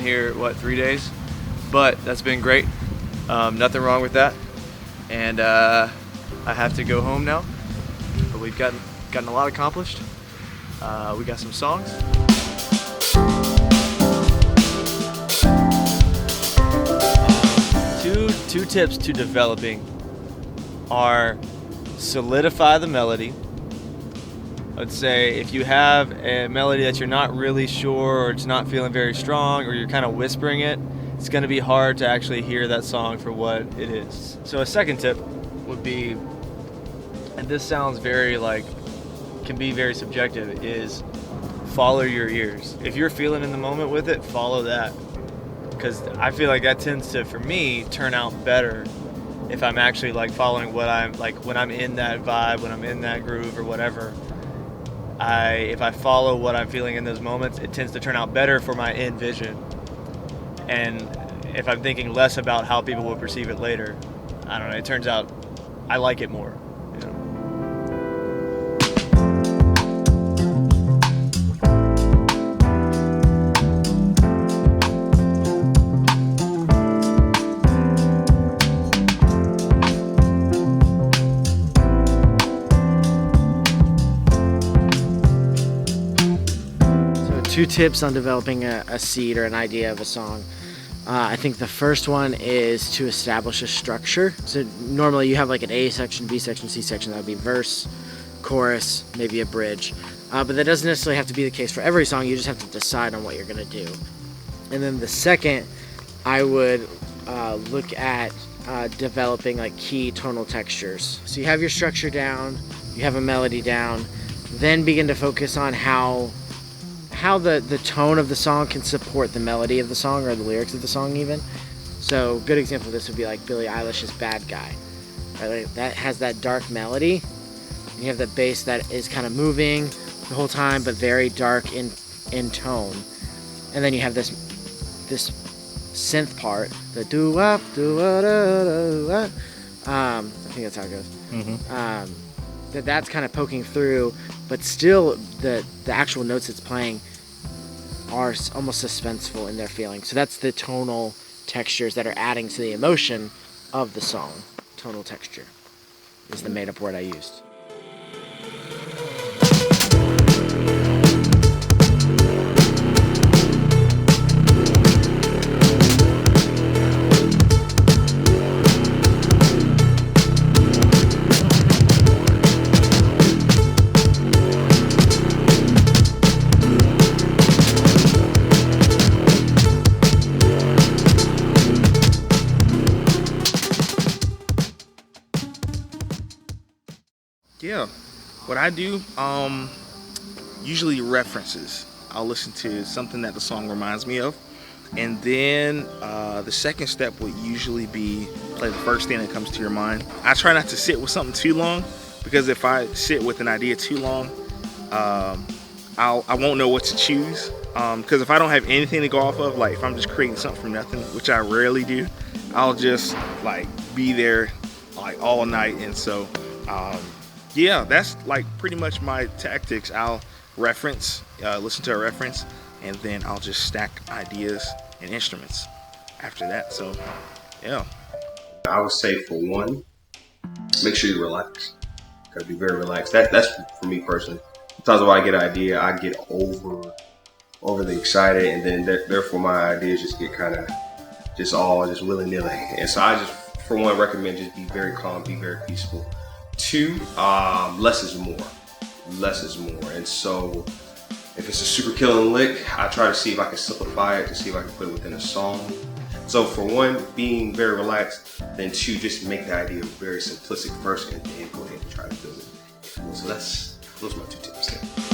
here, 3 days? But that's been great. Nothing wrong with that. And I have to go home now. But we've gotten a lot accomplished. We got some songs. Two tips to developing are solidify the melody. Let's say if you have a melody that you're not really sure or it's not feeling very strong or you're kind of whispering it, it's going to be hard to actually hear that song for what it is. So a second tip would be, and this sounds can be very subjective, is follow your ears. If you're feeling in the moment with it, follow that. Because I feel like that tends to, for me, turn out better if I'm actually following what I'm when I'm in that vibe, when I'm in that groove or whatever. If I follow what I'm feeling in those moments, it tends to turn out better for my end vision. And if I'm thinking less about how people will perceive it later, I don't know, it turns out I like it more. Two tips on developing a seed or an idea of a song. I think the first one is to establish a structure. So normally you have an A section, B section, C section. That would be verse, chorus, maybe a bridge. But that doesn't necessarily have to be the case for every song. You just have to decide on what you're going to do. And then the second, I would look at developing key tonal textures. So you have your structure down, you have a melody down, then begin to focus on how the tone of the song can support the melody of the song or the lyrics of the song even. So good example of this would be Billie Eilish's Bad Guy. Right? That has that dark melody. And you have the bass that is kind of moving the whole time but very dark in tone. And then you have this synth part, the doo-wop, doo-wop. I think that's how it goes. Mm-hmm. That's kind of poking through, but still the actual notes it's playing are almost suspenseful in their feeling. So that's the tonal textures that are adding to the emotion of the song. Tonal texture is the made-up word I used. Yeah, what I do, usually references. I'll listen to something that the song reminds me of, and then the second step would usually be play the first thing that comes to your mind. I try not to sit with something too long, because if I sit with an idea too long, I won't know what to choose. Because if I don't have anything to go off of, if I'm just creating something from nothing, which I rarely do, I'll just be there all night. And so yeah, that's pretty much my tactics. I'll reference, listen to a reference, and then I'll just stack ideas and instruments after that. So yeah, I would say for one, make sure you relax. Gotta be very relaxed. That's for me personally. Sometimes when I get an idea, I get overly excited, and then therefore my ideas just get kind of just willy-nilly. And so I just, for one, recommend just be very calm, be very peaceful. Two, less is more. Less is more. And so if it's a super killing lick, I try to see if I can simplify it, to see if I can put it within a song. So for one, being very relaxed, then two, just make the idea very simplistic first, and then go ahead and try to build it. So those are my two tips there.